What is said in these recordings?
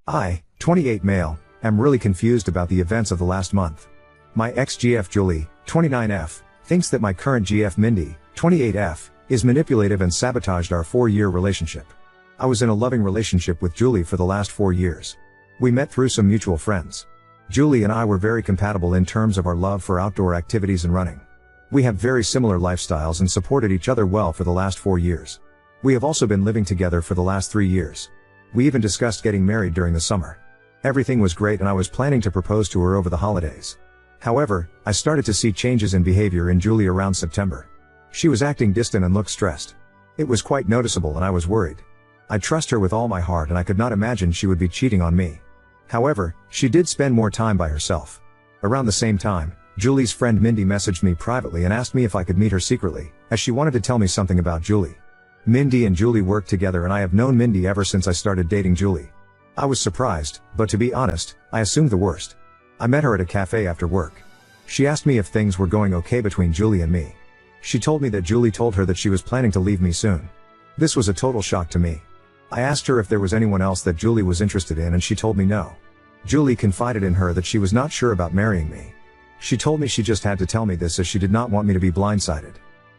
I, 28 male, am really confused about the events of the last month. My ex-GF Julie, 29F, thinks that my current GF Mindy, 28F, is manipulative and sabotaged our 4-year relationship. I was in a loving relationship with Julie for the last 4 years. We met through some mutual friends. Julie and I were very compatible in terms of our love for outdoor activities and running. We have very similar lifestyles and supported each other well for the last 4 years. We have also been living together for the last 3 years. We even discussed getting married during the summer. Everything was great and I was planning to propose to her over the holidays. However, I started to see changes in behavior in Julie around September. She was acting distant and looked stressed. It was quite noticeable and I was worried. I trust her with all my heart and I could not imagine she would be cheating on me. However, she did spend more time by herself. Around the same time, Julie's friend Mindy messaged me privately and asked me if I could meet her secretly, as she wanted to tell me something about Julie. Mindy and Julie work together and I have known Mindy ever since I started dating Julie. I was surprised, but to be honest, I assumed the worst. I met her at a cafe after work. She asked me if things were going okay between Julie and me. She told me that Julie told her that she was planning to leave me soon. This was a total shock to me. I asked her if there was anyone else that Julie was interested in and she told me no. Julie confided in her that she was not sure about marrying me. She told me she just had to tell me this as she did not want me to be blindsided.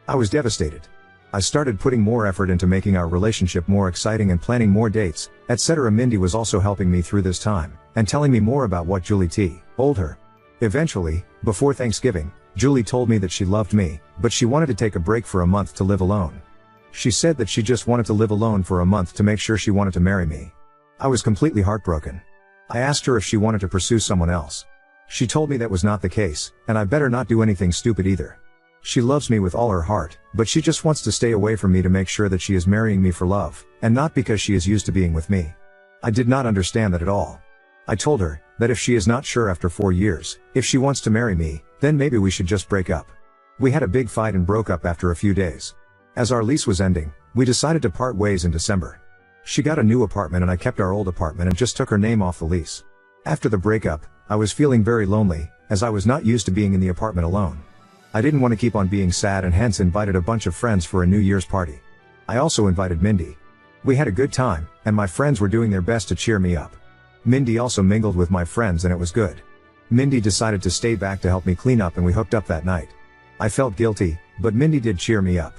I was devastated. I started putting more effort into making our relationship more exciting and planning more dates, etc. Mindy was also helping me through this time, and telling me more about what Julie told her. Eventually, before Thanksgiving, Julie told me that she loved me, but she wanted to take a break for a month to live alone. She said that she just wanted to live alone for a month to make sure she wanted to marry me. I was completely heartbroken. I asked her if she wanted to pursue someone else. She told me that was not the case, and I better not do anything stupid either. She loves me with all her heart, but she just wants to stay away from me to make sure that she is marrying me for love, and not because she is used to being with me. I did not understand that at all. I told her that if she is not sure after 4 years, if she wants to marry me, then maybe we should just break up. We had a big fight and broke up after a few days. As our lease was ending, we decided to part ways in December. She got a new apartment and I kept our old apartment and just took her name off the lease. After the breakup, I was feeling very lonely, as I was not used to being in the apartment alone. I didn't want to keep on being sad and hence invited a bunch of friends for a New Year's party. I also invited Mindy. We had a good time, and my friends were doing their best to cheer me up. Mindy also mingled with my friends and it was good. Mindy decided to stay back to help me clean up and we hooked up that night. I felt guilty, but Mindy did cheer me up.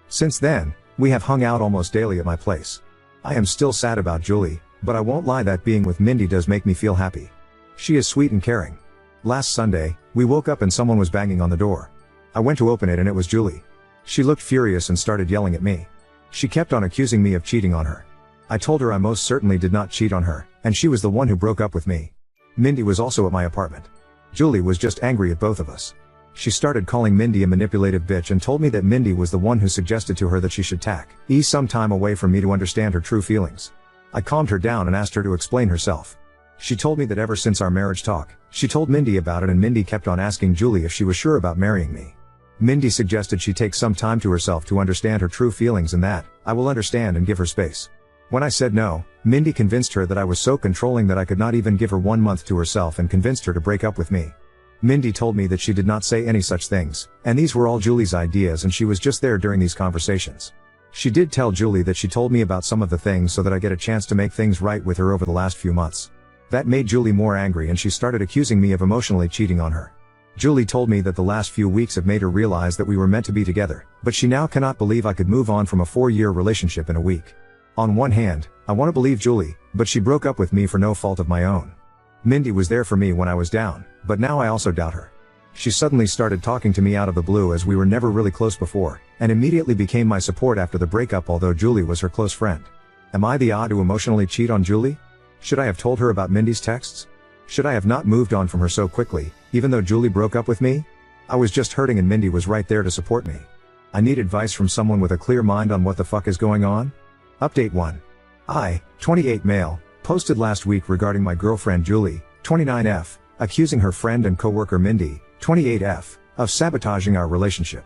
Since then, we have hung out almost daily at my place. I am still sad about Julie, but I won't lie that being with Mindy does make me feel happy. She is sweet and caring. Last Sunday, we woke up and someone was banging on the door. I went to open it and it was Julie. She looked furious and started yelling at me. She kept on accusing me of cheating on her. I told her I most certainly did not cheat on her, and she was the one who broke up with me. Mindy was also at my apartment. Julie was just angry at both of us. She started calling Mindy a manipulative bitch and told me that Mindy was the one who suggested to her that she should take some time away from me to understand her true feelings. I calmed her down and asked her to explain herself. She told me that ever since our marriage talk, she told Mindy about it and Mindy kept on asking Julie if she was sure about marrying me. Mindy suggested she take some time to herself to understand her true feelings and that I will understand and give her space. When I said no, Mindy convinced her that I was so controlling that I could not even give her 1 month to herself and convinced her to break up with me. Mindy told me that she did not say any such things, and these were all Julie's ideas and she was just there during these conversations. She did tell Julie that she told me about some of the things so that I get a chance to make things right with her over the last few months. That made Julie more angry and she started accusing me of emotionally cheating on her. Julie told me that the last few weeks have made her realize that we were meant to be together, but she now cannot believe I could move on from a 4-year relationship in a week. On one hand, I want to believe Julie, but she broke up with me for no fault of my own. Mindy was there for me when I was down, but now I also doubt her. She suddenly started talking to me out of the blue as we were never really close before, and immediately became my support after the breakup although Julie was her close friend. Am I the odd to emotionally cheat on Julie? Should I have told her about Mindy's texts? Should I have not moved on from her so quickly, even though Julie broke up with me? I was just hurting and Mindy was right there to support me. I need advice from someone with a clear mind on what the fuck is going on. Update 1. I, 28 male, posted last week regarding my girlfriend Julie, 29F, accusing her friend and coworker Mindy, 28F, of sabotaging our relationship.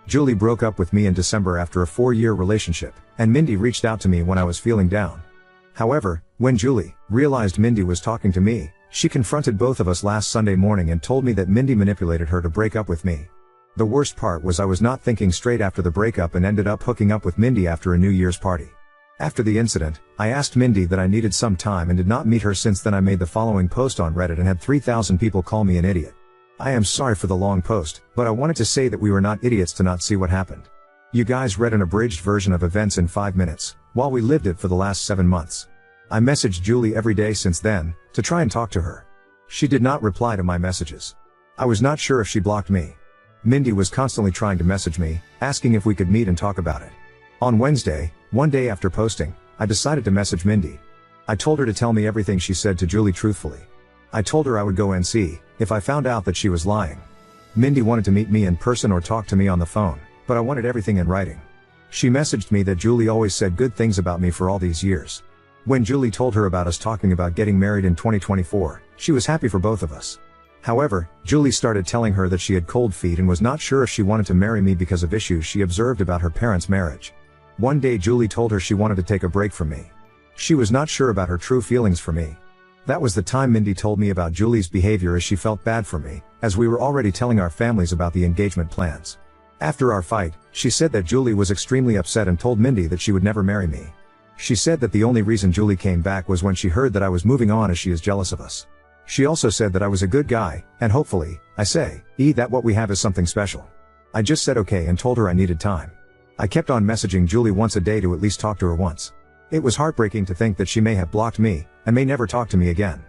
Julie broke up with me in December after a 4-year relationship, and Mindy reached out to me when I was feeling down. However, when Julie realized Mindy was talking to me, she confronted both of us last Sunday morning and told me that Mindy manipulated her to break up with me. The worst part was I was not thinking straight after the breakup and ended up hooking up with Mindy after a New Year's party. After the incident, I asked Mindy that I needed some time and did not meet her. Since then I made the following post on Reddit and had 3,000 people call me an idiot. I am sorry for the long post, but I wanted to say that we were not idiots to not see what happened. You guys read an abridged version of events in 5 minutes, while we lived it for the last 7 months. I messaged Julie every day since then, to try and talk to her. She did not reply to my messages. I was not sure if she blocked me. Mindy was constantly trying to message me, asking if we could meet and talk about it. On Wednesday, one day after posting, I decided to message Mindy. I told her to tell me everything she said to Julie truthfully. I told her I would go and see if I found out that she was lying. Mindy wanted to meet me in person or talk to me on the phone, but I wanted everything in writing. She messaged me that Julie always said good things about me for all these years. When Julie told her about us talking about getting married in 2024, she was happy for both of us. However, Julie started telling her that she had cold feet and was not sure if she wanted to marry me because of issues she observed about her parents' marriage. One day Julie told her she wanted to take a break from me. She was not sure about her true feelings for me. That was the time Mindy told me about Julie's behavior, as she felt bad for me, as we were already telling our families about the engagement plans. After our fight, she said that Julie was extremely upset and told Mindy that she would never marry me. She said that the only reason Julie came back was when she heard that I was moving on, as she is jealous of us. She also said that I was a good guy, and hopefully, I say, that what we have is something special. I just said okay and told her I needed time. I kept on messaging Julie once a day to at least talk to her once. It was heartbreaking to think that she may have blocked me, and may never talk to me again.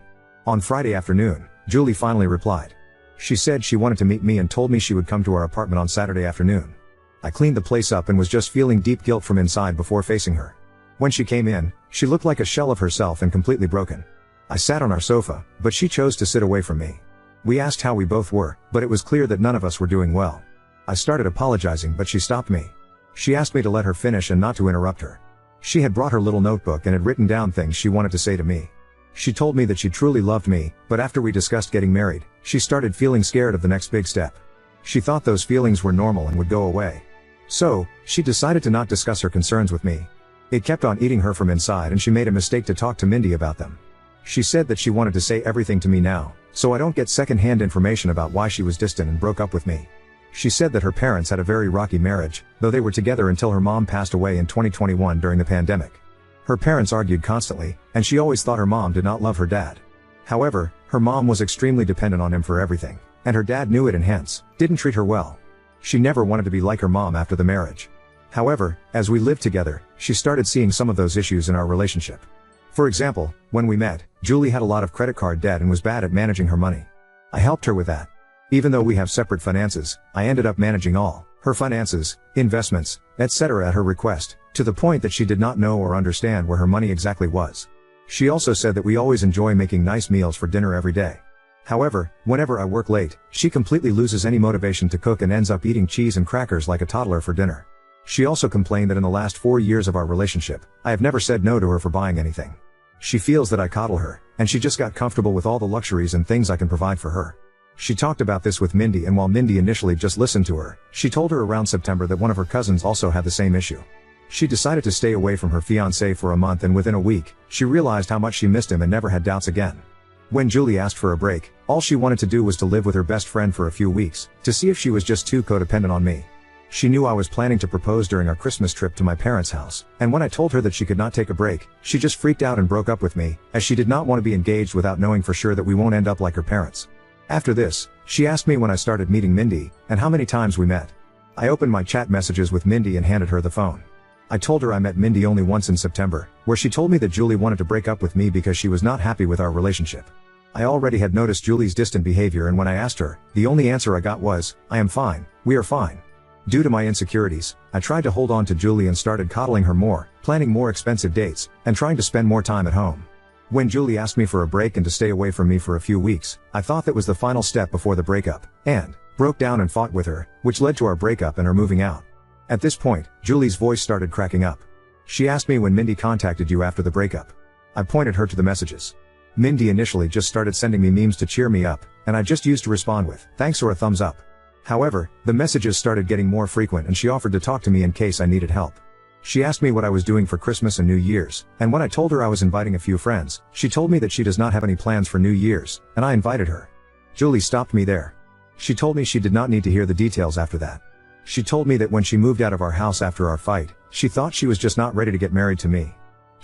On Friday afternoon, Julie finally replied. She said she wanted to meet me and told me she would come to our apartment on Saturday afternoon. I cleaned the place up and was just feeling deep guilt from inside before facing her. When she came in, she looked like a shell of herself and completely broken. I sat on our sofa, but she chose to sit away from me. We asked how we both were, but it was clear that none of us were doing well. I started apologizing, but she stopped me. She asked me to let her finish and not to interrupt her. She had brought her little notebook and had written down things she wanted to say to me. She told me that she truly loved me, but after we discussed getting married, she started feeling scared of the next big step. She thought those feelings were normal and would go away. So, she decided to not discuss her concerns with me. It kept on eating her from inside, and she made a mistake to talk to Mindy about them. She said that she wanted to say everything to me now, so I don't get second-hand information about why she was distant and broke up with me. She said that her parents had a very rocky marriage, though they were together until her mom passed away in 2021 during the pandemic. Her parents argued constantly, and she always thought her mom did not love her dad. However, her mom was extremely dependent on him for everything, and her dad knew it and hence, didn't treat her well. She never wanted to be like her mom after the marriage. However, as we lived together, she started seeing some of those issues in our relationship. For example, when we met, Julie had a lot of credit card debt and was bad at managing her money. I helped her with that. Even though we have separate finances, I ended up managing all her finances, investments, etc. at her request, to the point that she did not know or understand where her money exactly was. She also said that we always enjoy making nice meals for dinner every day. However, whenever I work late, she completely loses any motivation to cook and ends up eating cheese and crackers like a toddler for dinner. She also complained that in the last 4 years of our relationship, I have never said no to her for buying anything. She feels that I coddle her, and she just got comfortable with all the luxuries and things I can provide for her. She talked about this with Mindy, and while Mindy initially just listened to her, she told her around September that one of her cousins also had the same issue. She decided to stay away from her fiancé for a month, and within a week, she realized how much she missed him and never had doubts again. When Julie asked for a break, all she wanted to do was to live with her best friend for a few weeks, to see if she was just too codependent on me. She knew I was planning to propose during our Christmas trip to my parents' house, and when I told her that she could not take a break, she just freaked out and broke up with me, as she did not want to be engaged without knowing for sure that we won't end up like her parents. After this, she asked me when I started meeting Mindy, and how many times we met. I opened my chat messages with Mindy and handed her the phone. I told her I met Mindy only once in September, where she told me that Julie wanted to break up with me because she was not happy with our relationship. I already had noticed Julie's distant behavior, and when I asked her, the only answer I got was, "I am fine, we are fine." Due to my insecurities, I tried to hold on to Julie and started coddling her more, planning more expensive dates, and trying to spend more time at home. When Julie asked me for a break and to stay away from me for a few weeks, I thought that was the final step before the breakup, and broke down and fought with her, which led to our breakup and her moving out. At this point, Julie's voice started cracking up. She asked me when Mindy contacted you after the breakup. I pointed her to the messages. Mindy initially just started sending me memes to cheer me up, and I just used to respond with thanks or a thumbs up. However, the messages started getting more frequent, and she offered to talk to me in case I needed help. She asked me what I was doing for Christmas and New Year's, and when I told her I was inviting a few friends, she told me that she does not have any plans for New Year's, and I invited her. Julie stopped me there. She told me she did not need to hear the details after that. She told me that when she moved out of our house after our fight, she thought she was just not ready to get married to me,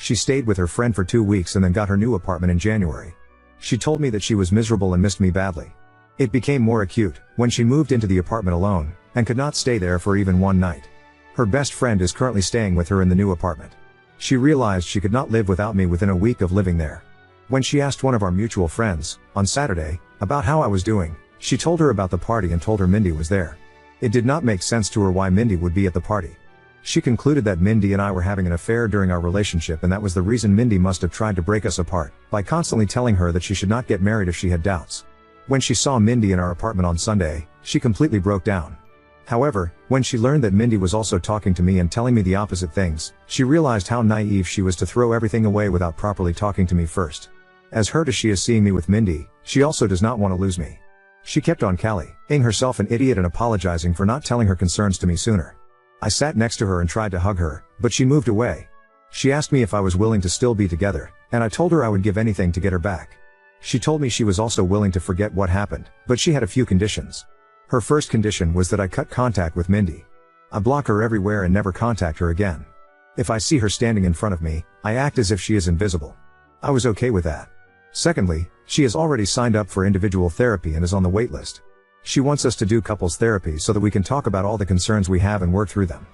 She stayed with her friend for 2 weeks and then got her new apartment in January. She told me that she was miserable and missed me badly. It became more acute when she moved into the apartment alone and could not stay there for even one night. Her best friend is currently staying with her in the new apartment. She realized she could not live without me within a week of living there. When she asked one of our mutual friends, on Saturday, about how I was doing, she told her about the party and told her Mindy was there. It did not make sense to her why Mindy would be at the party. She concluded that Mindy and I were having an affair during our relationship, and that was the reason Mindy must have tried to break us apart, by constantly telling her that she should not get married if she had doubts. When she saw Mindy in our apartment on Sunday, she completely broke down. However, when she learned that Mindy was also talking to me and telling me the opposite things, she realized how naive she was to throw everything away without properly talking to me first. As hurt as she is seeing me with Mindy, she also does not want to lose me. She kept on calling herself an idiot and apologizing for not telling her concerns to me sooner. I sat next to her and tried to hug her, but she moved away. She asked me if I was willing to still be together, and I told her I would give anything to get her back. She told me she was also willing to forget what happened, but she had a few conditions. Her first condition was that I cut contact with Mindy. I block her everywhere and never contact her again. If I see her standing in front of me, I act as if she is invisible. I was okay with that. Secondly, she has already signed up for individual therapy and is on the wait list. She wants us to do couples therapy so that we can talk about all the concerns we have and work through them.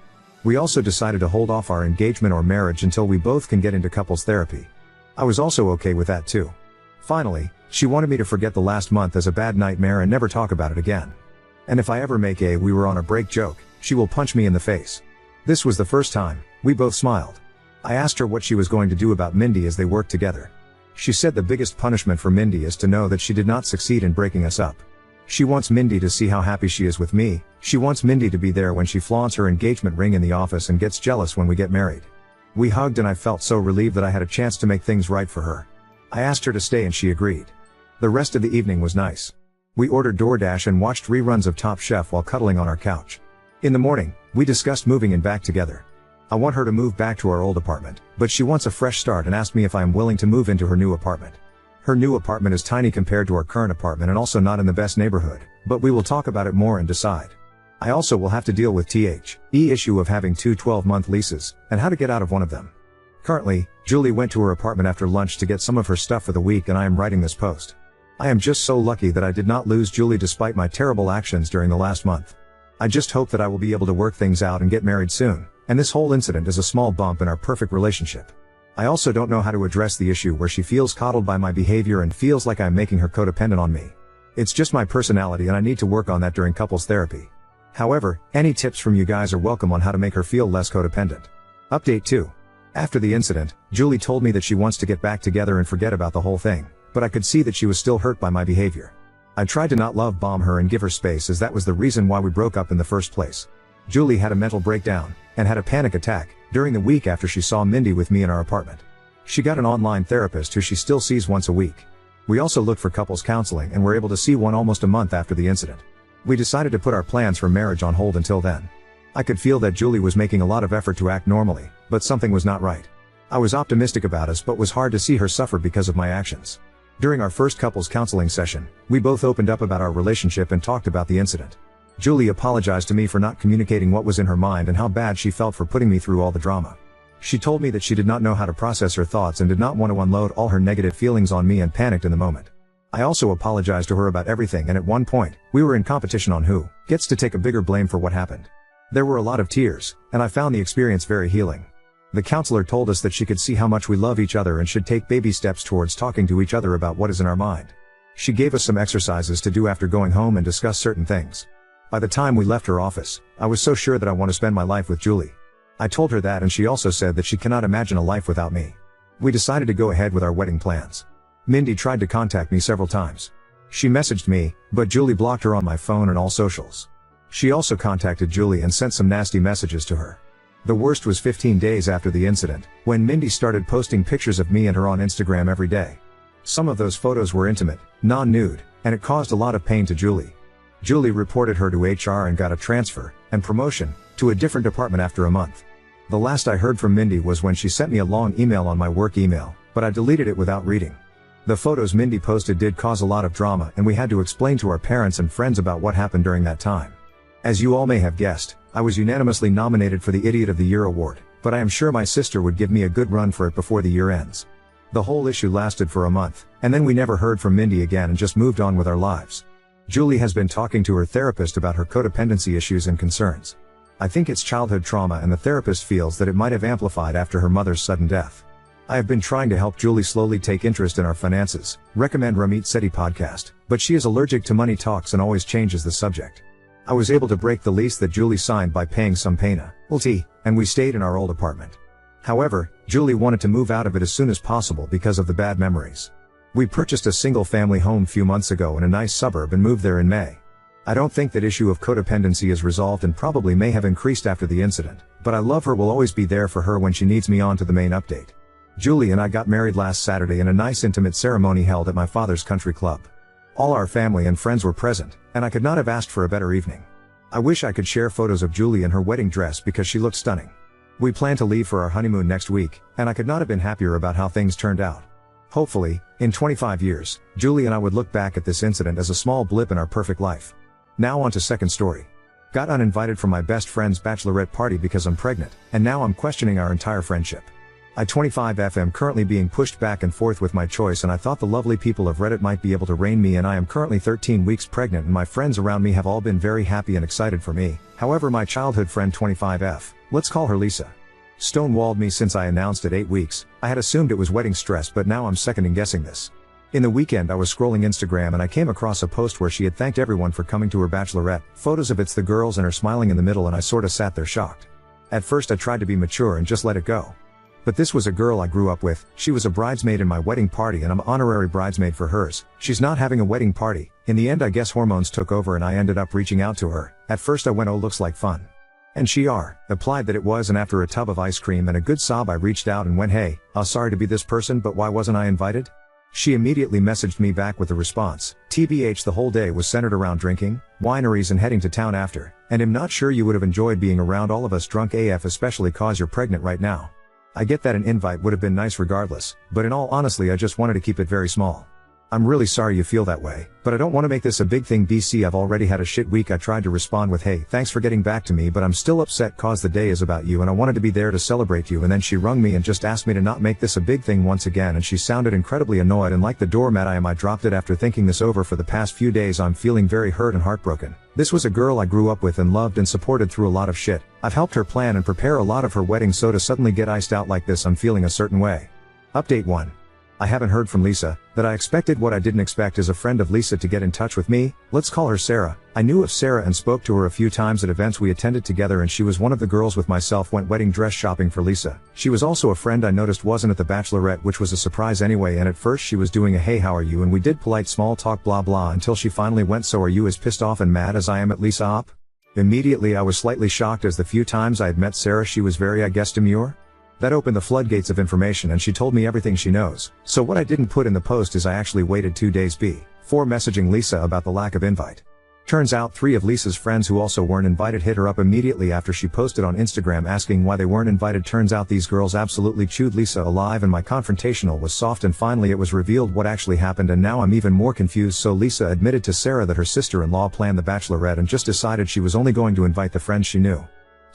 We also decided to hold off our engagement or marriage until we both can get into couples therapy. I was also okay with that too. Finally, she wanted me to forget the last month as a bad nightmare and never talk about it again. And if I ever make a "we were on a break" joke, she will punch me in the face. This was the first time we both smiled. I asked her what she was going to do about Mindy as they worked together. She said the biggest punishment for Mindy is to know that she did not succeed in breaking us up. She wants Mindy to see how happy she is with me. She wants Mindy to be there when she flaunts her engagement ring in the office and gets jealous when we get married. We hugged and I felt so relieved that I had a chance to make things right for her. I asked her to stay and she agreed. The rest of the evening was nice. We ordered DoorDash and watched reruns of Top Chef while cuddling on our couch. In the morning, we discussed moving in back together. I want her to move back to our old apartment, but she wants a fresh start and asked me if I am willing to move into her new apartment. Her new apartment is tiny compared to our current apartment and also not in the best neighborhood, but we will talk about it more and decide. I also will have to deal with the issue of having two 12-month leases, and how to get out of one of them. Currently, Julie went to her apartment after lunch to get some of her stuff for the week and I am writing this post. I am just so lucky that I did not lose Julie despite my terrible actions during the last month. I just hope that I will be able to work things out and get married soon, and this whole incident is a small bump in our perfect relationship. I also don't know how to address the issue where she feels coddled by my behavior and feels like I'm making her codependent on me. It's just my personality and I need to work on that during couples therapy. However, any tips from you guys are welcome on how to make her feel less codependent. Update 2. After the incident, Julie told me that she wants to get back together and forget about the whole thing, but I could see that she was still hurt by my behavior. I tried to not love bomb her and give her space as that was the reason why we broke up in the first place. Julie had a mental breakdown and had a panic attack during the week after she saw Mindy with me in our apartment. She got an online therapist who she still sees once a week. We also looked for couples counseling and were able to see one almost a month after the incident. We decided to put our plans for marriage on hold until then. I could feel that Julie was making a lot of effort to act normally, but something was not right. I was optimistic about us but was hard to see her suffer because of my actions. During our first couples counseling session, we both opened up about our relationship and talked about the incident. Julie apologized to me for not communicating what was in her mind and how bad she felt for putting me through all the drama. She told me that she did not know how to process her thoughts and did not want to unload all her negative feelings on me and panicked in the moment. I also apologized to her about everything and at one point, we were in competition on who gets to take a bigger blame for what happened. There were a lot of tears, and I found the experience very healing. The counselor told us that she could see how much we love each other and should take baby steps towards talking to each other about what is in our mind. She gave us some exercises to do after going home and discuss certain things. By the time we left her office, I was so sure that I want to spend my life with Julie. I told her that and she also said that she cannot imagine a life without me. We decided to go ahead with our wedding plans. Mindy tried to contact me several times. She messaged me, but Julie blocked her on my phone and all socials. She also contacted Julie and sent some nasty messages to her. The worst was 15 days after the incident, when Mindy started posting pictures of me and her on Instagram every day. Some of those photos were intimate, non-nude, and it caused a lot of pain to Julie. Julie reported her to HR and got a transfer and promotion to a different department after a month. The last I heard from Mindy was when she sent me a long email on my work email, but I deleted it without reading. The photos Mindy posted did cause a lot of drama and we had to explain to our parents and friends about what happened during that time. As you all may have guessed, I was unanimously nominated for the Idiot of the Year award, but I am sure my sister would give me a good run for it before the year ends. The whole issue lasted for a month, and then we never heard from Mindy again and just moved on with our lives. Julie has been talking to her therapist about her codependency issues and concerns. I think it's childhood trauma, and the therapist feels that it might have amplified after her mother's sudden death. I have been trying to help Julie slowly take interest in our finances, recommend Ramit Sethi podcast, but she is allergic to money talks and always changes the subject. I was able to break the lease that Julie signed by paying some penalty, and we stayed in our old apartment. However, Julie wanted to move out of it as soon as possible because of the bad memories. We purchased a single-family home few months ago in a nice suburb and moved there in May. I don't think that issue of codependency is resolved and probably may have increased after the incident, but I love her, will always be there for her when she needs me. On to the main update. Julie and I got married last Saturday in a nice intimate ceremony held at my father's country club. All our family and friends were present, and I could not have asked for a better evening. I wish I could share photos of Julie in her wedding dress because she looked stunning. We plan to leave for our honeymoon next week, and I could not have been happier about how things turned out. Hopefully, in 25 years, Julie and I would look back at this incident as a small blip in our perfect life. Now on to second story. Got uninvited from my best friend's bachelorette party because I'm pregnant, and now I'm questioning our entire friendship. I 25F am currently being pushed back and forth with my choice, and I thought the lovely people of Reddit might be able to rein me in. I am currently 13 weeks pregnant and my friends around me have all been very happy and excited for me. However, my childhood friend 25F, let's call her Lisa, stonewalled me since I announced at 8 weeks. I had assumed it was wedding stress, but now I'm seconding guessing this. In the weekend I was scrolling Instagram and I came across a post where she had thanked everyone for coming to her bachelorette. Photos of it's the girls and her smiling in the middle, and I sorta sat there shocked. At first I tried to be mature and just let it go. But this was a girl I grew up with. She was a bridesmaid in my wedding party and I'm honorary bridesmaid for hers. She's not having a wedding party. In the end I guess hormones took over and I ended up reaching out to her. At first I went, oh, looks like fun. And she replied that it was, and after a tub of ice cream and a good sob I reached out and went, hey, sorry to be this person, but why wasn't I invited? She immediately messaged me back with the response, TBH, the whole day was centered around drinking, wineries and heading to town after, and I'm not sure you would have enjoyed being around all of us drunk AF, especially cause you're pregnant right now. I get that an invite would have been nice regardless, but in all honesty I just wanted to keep it very small. I'm really sorry you feel that way, but I don't want to make this a big thing. BC, I've already had a shit week. I tried to respond with, hey, thanks for getting back to me, but I'm still upset cause the day is about you and I wanted to be there to celebrate you, and then she rung me and just asked me to not make this a big thing once again, and she sounded incredibly annoyed and like the doormat I am. I dropped it after thinking this over for the past few days. I'm feeling very hurt and heartbroken. This was a girl I grew up with and loved and supported through a lot of shit. I've helped her plan and prepare a lot of her wedding, so to suddenly get iced out like this, I'm feeling a certain way. Update 1. I haven't heard from Lisa. That I expected. What I didn't expect is a friend of Lisa to get in touch with me. Let's call her Sarah. I knew of Sarah and spoke to her a few times at events we attended together, and she was one of the girls with myself went wedding dress shopping for Lisa. She was also a friend I noticed wasn't at the bachelorette, which was a surprise anyway, and at first she was doing a hey how are you, and we did polite small talk blah blah until she finally went, so are you as pissed off and mad as I am at Lisa op? Immediately I was slightly shocked, as the few times I had met Sarah she was very, I guess, demure. That opened the floodgates of information and she told me everything she knows. So what I didn't put in the post is I actually waited 2 days before messaging Lisa about the lack of invite. Turns out 3 of Lisa's friends who also weren't invited hit her up immediately after she posted on Instagram asking why they weren't invited. Turns out these girls absolutely chewed Lisa alive, and my confrontational was soft, and finally it was revealed what actually happened, and now I'm even more confused. So Lisa admitted to Sarah that her sister-in-law planned the bachelorette and just decided she was only going to invite the friends she knew.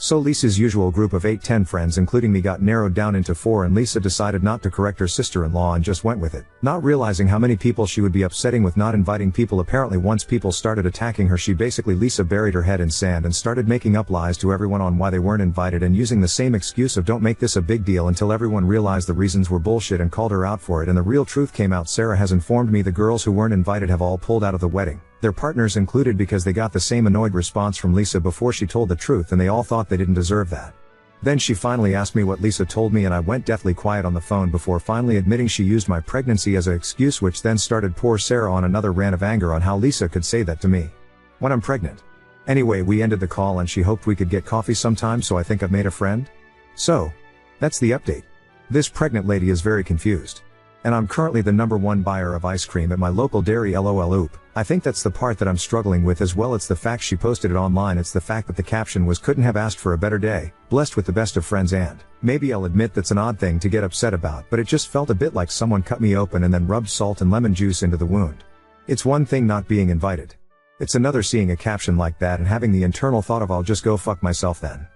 So Lisa's usual group of 8-10 friends including me got narrowed down into 4, and Lisa decided not to correct her sister-in-law and just went with it, not realizing how many people she would be upsetting with not inviting people. Apparently once people started attacking her, Lisa buried her head in sand and started making up lies to everyone on why they weren't invited, and using the same excuse of don't make this a big deal, until everyone realized the reasons were bullshit and called her out for it, and the real truth came out. Sarah has informed me the girls who weren't invited have all pulled out of the wedding, their partners included, because they got the same annoyed response from Lisa before she told the truth, and they all thought they didn't deserve that. Then she finally asked me what Lisa told me, and I went deathly quiet on the phone before finally admitting she used my pregnancy as an excuse, which then started poor Sarah on another rant of anger on how Lisa could say that to me when I'm pregnant. Anyway, we ended the call and she hoped we could get coffee sometime, so I think I've made a friend. So, that's the update. This pregnant lady is very confused. And I'm currently the #1 buyer of ice cream at my local dairy, lol oop. I think that's the part that I'm struggling with as well. It's the fact she posted it online. It's the fact that the caption was couldn't have asked for a better day, blessed with the best of friends, and maybe I'll admit that's an odd thing to get upset about, but it just felt a bit like someone cut me open and then rubbed salt and lemon juice into the wound. It's one thing not being invited. It's another seeing a caption like that and having the internal thought of I'll just go fuck myself then.